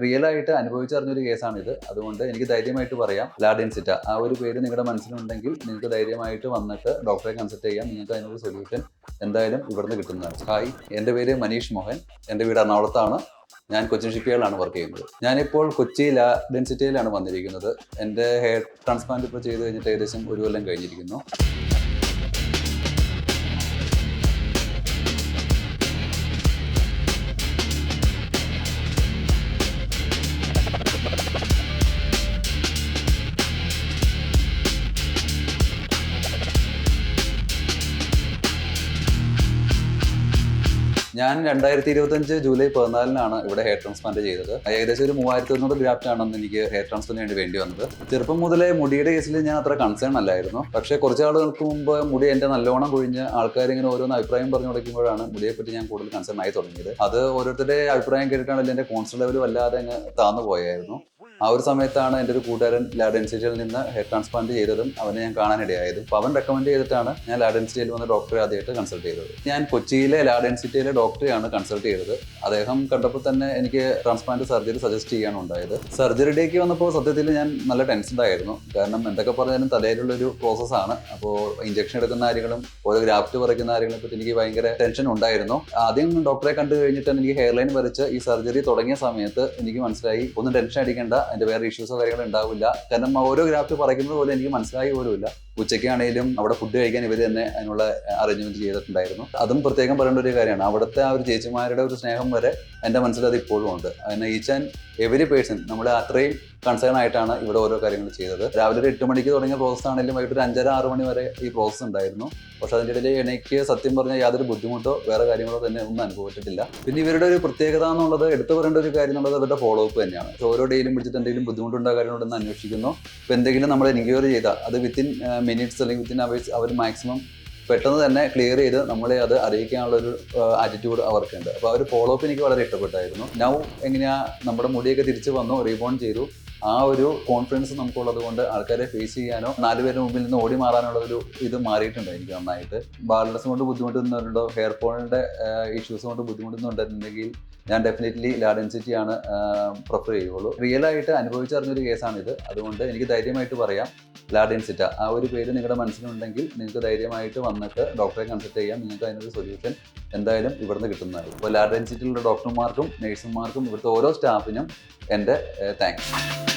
റിയലായിട്ട് അനുഭവിച്ചറിഞ്ഞൊരു കേസാണിത്. അതുകൊണ്ട് എനിക്ക് ധൈര്യമായിട്ട് പറയാം, ലാഡെൻസിറ്റ ആ ഒരു പേര് നിങ്ങളുടെ മനസ്സിലുണ്ടെങ്കിൽ നിങ്ങൾക്ക് ധൈര്യമായിട്ട് വന്നിട്ട് ഡോക്ടറെ കൺസൾട്ട് ചെയ്യാം. നിങ്ങൾക്ക് അതിനൊരു സൊല്യൂഷൻ എന്തായാലും ഇവിടുന്ന് കിട്ടുന്നതാണ്. ഹായ്, എൻ്റെ പേര് മനീഷ് മോഹൻ. എൻ്റെ വീട് എറണാകുളത്താണ്. ഞാൻ കൊച്ചിൻ ഷിപ്പ്യാർഡിലാണ് വർക്ക് ചെയ്യുന്നത്. ഞാനിപ്പോൾ കൊച്ചി ലാഡെൻസിറ്റയിലാണ് വന്നിരിക്കുന്നത്. എൻ്റെ ഹെയർ ട്രാൻസ്പ്ലാന്റ് ഇപ്പോൾ ചെയ്ത് കഴിഞ്ഞിട്ട് ഏകദേശം 1 കൊല്ലം കഴിഞ്ഞിരിക്കുന്നു. ഞാൻ 2025 ജൂലൈ 14 ഇവിടെ ഹെയർ ട്രാൻസ്പ്ലാന്റ് ചെയ്തത്. ഏകദേശം ഒരു 3100 ഗ്രാഫ്റ്റ് ആണെന്ന് എനിക്ക് ഹെയർ ട്രാൻസ്പ്ലാന്റിന് വേണ്ടി വന്നത്. ചെറുപ്പം മുതലേ മുടിയുടെ കേസിൽ ഞാൻ അത്ര കൺസേൺ അല്ലായിരുന്നു. പക്ഷേ കുറച്ച് ആളുകൾക്ക് മുമ്പ് മുടി എൻ്റെ നല്ലോണം കൊഴിഞ്ഞ് ആൾക്കാരിങ്ങനെ ഓരോന്ന് അഭിപ്രായം പറഞ്ഞു തുടങ്ങുമ്പോഴാണ് മുടിയെപ്പറ്റി ഞാൻ കൂടുതൽ കൺസേൺ ആയി തുടങ്ങിയത്. അത് ഓരോരുത്തരുടെ അഭിപ്രായം കേട്ടിട്ടാണെങ്കിൽ എൻ്റെ കോൺഫിഡൻസ് ലെവൽ വല്ലാതെ അങ്ങ് താന്നു പോയായിരുന്നു. ആ ഒരു സമയത്താണ് എൻ്റെ ഒരു കൂട്ടുകാരൻ ലാഡെൻസിറ്റയിൽ നിന്ന് ഹെയർ ട്രാൻസ്പ്ലാന്റ് ചെയ്തതും അവനെ ഞാൻ കാണാനിടയായതും. അപ്പോൾ അവൻ റെക്കമെൻഡ് ചെയ്തിട്ടാണ് ഞാൻ ലാഡെൻസിറ്റയിൽ വന്ന ഡോക്ടറെ ആദ്യമായിട്ട് കൺസൾട്ട് ചെയ്തത്. ഞാൻ കൊച്ചിയിലെ ലാഡെൻസിറ്റയിലെ ഡോക്ടറെയാണ് കൺസൾട്ട് ചെയ്തത്. അദ്ദേഹം കണ്ടപ്പോൾ തന്നെ എനിക്ക് ട്രാൻസ്പ്ലാന്റ് സർജറി സജസ്റ്റ് ചെയ്യാണ് ഉണ്ടായത്. സർജറി ഡേക്ക് വന്നപ്പോൾ സത്യത്തിൽ ഞാൻ നല്ല ടെൻഷൻഡ് ആയിരുന്നു. കാരണം എന്തൊക്കെ പറഞ്ഞാലും തലയിലുള്ളൊരു പ്രോസസ്സാണ്. അപ്പോൾ ഇഞ്ചക്ഷൻ എടുക്കുന്ന കാര്യങ്ങളും ഓരോ ഗ്രാഫ്റ്റ് പറിക്കുന്ന കാര്യങ്ങളെ പറ്റി എനിക്ക് ഭയങ്കര ടെൻഷൻ ഉണ്ടായിരുന്നു. ആദ്യം ഡോക്ടറെ കണ്ടു കഴിഞ്ഞിട്ട് എനിക്ക് ഹെയർ ലൈൻ വരച്ച് ഈ സർജറി തുടങ്ങിയ സമയത്ത് എനിക്ക് മനസ്സിലായി, ഒന്നും ടെൻഷൻ അടിക്കേണ്ട, അതിന്റെ വേറെ ഇഷ്യൂസോ കാര്യങ്ങളോ ഉണ്ടാവില്ല. കാരണം ഓരോ ഗ്രാഫ്റ്റ് പറയുന്നത് പോലെ എനിക്ക് മനസ്സിലായി പോലുമില്ല. ഉച്ചയ്ക്കാണെങ്കിലും അവിടെ ഫുഡ് കഴിക്കാൻ ഇവർ തന്നെ അതിനുള്ള അറേഞ്ച്മെന്റ് ചെയ്തിട്ടുണ്ടായിരുന്നു. അതും പ്രത്യേകം പറയേണ്ട ഒരു കാര്യമാണ്. അവിടുത്തെ ആ ഒരു ചേച്ചിമാരുടെ ഒരു സ്നേഹം വരെ എൻ്റെ മനസ്സിൽ അത് ഇപ്പോഴും ഉണ്ട്. അതിന് ഈച്ച് ആൻഡ് എവരി പേഴ്സൺ നമ്മളെ അത്രയും കൺസേൺ ആയിട്ടാണ് ഇവിടെ ഓരോ കാര്യങ്ങൾ ചെയ്തത്. രാവിലെ ഒരു 8 മണിക്ക് തുടങ്ങിയ പ്രോസസ് ആണെങ്കിലും വൈകിട്ട് ഒരു 5:30-6 മണി വരെ ഈ പ്രോസസ് ഉണ്ടായിരുന്നു. പക്ഷെ അതിൻ്റെ ഇടയിൽ എനിക്ക് സത്യം പറഞ്ഞാൽ യാതൊരു ബുദ്ധിമുട്ടോ വേറെ കാര്യങ്ങളോ തന്നെ ഒന്നും അനുഭവിച്ചിട്ടില്ല. പിന്നെ ഇവരുടെ ഒരു പ്രത്യേകത എന്നുള്ളത്, എടുത്തു പറയേണ്ട ഒരു കാര്യം എന്നുള്ളത് അവരുടെ ഫോളോ അപ്പ് തന്നെയാണ്. ഓരോ ഡേയിലും പിടിച്ചിട്ട് എന്തെങ്കിലും ബുദ്ധിമുട്ടുണ്ടോ കാര്യങ്ങളോടൊന്ന് അന്വേഷിക്കുന്നു. ഇപ്പോൾ എന്തെങ്കിലും നമ്മൾ എൻക്വയറി ചെയ്താൽ അത് വിത്തിൻ മിനിറ്റ്സ് അല്ലെങ്കിൽ വിത്തിൻ അവേഴ്സ് അവർ മാക്സിമം പെട്ടെന്ന് തന്നെ ക്ലിയർ ചെയ്ത് നമ്മളെ അത് അറിയിക്കാനുള്ളൊരു ആറ്റിറ്റ്യൂഡ് അവർക്കുണ്ട്. അപ്പോൾ ആ ഒരു ഫോളോ അപ്പ് എനിക്ക് വളരെ ഇഷ്ടപ്പെട്ടായിരുന്നു. നൗ എങ്ങനെയാ നമ്മുടെ മുടിയൊക്കെ തിരിച്ചു വന്നു, റീബോൺ ചെയ്തു, ആ ഒരു കോൺഫിഡൻസ് നമുക്കുള്ളത് കൊണ്ട് ആൾക്കാരെ ഫേസ് ചെയ്യാനോ 4 പേരുടെ മുമ്പിൽ നിന്ന് ഓടി മാറാനുള്ള ഒരു ഇത് മാറിയിട്ടുണ്ട് എനിക്ക് നന്നായിട്ട്. ബാർഡ്നെസ് കൊണ്ട് ബുദ്ധിമുട്ടുന്നുണ്ടോ, ഹെയർ ഫോളിൻ്റെ ഇഷ്യൂസ് കൊണ്ട് ബുദ്ധിമുട്ടുന്നുണ്ടെന്നുണ്ടെങ്കിൽ ഞാൻ ഡെഫിനറ്റ്ലി ലാഡെൻസിറ്റിയാണ് പ്രിഫർ ചെയ്യുള്ളൂ. റിയലായിട്ട് അനുഭവിച്ചറിഞ്ഞൊരു കേസാണിത്. അതുകൊണ്ട് എനിക്ക് ധൈര്യമായിട്ട് പറയാം, ലാഡെൻസിറ്റ ആ ഒരു പേര് നിങ്ങളുടെ മനസ്സിലുണ്ടെങ്കിൽ നിങ്ങൾക്ക് ധൈര്യമായിട്ട് വന്നിട്ട് ഡോക്ടറെ കൺസൾട്ട് ചെയ്യാം. നിങ്ങൾക്ക് അതിനൊരു സൊല്യൂഷൻ എന്തായാലും ഇവിടുന്ന് കിട്ടുന്നതായിരിക്കും. അപ്പോൾ ലാഡെൻസിറ്റിയിലുള്ള ഡോക്ടർമാർക്കും നഴ്സുമാർക്കും ഇവിടുത്തെ ഓരോ സ്റ്റാഫിനും എൻ്റെ താങ്ക്സ്.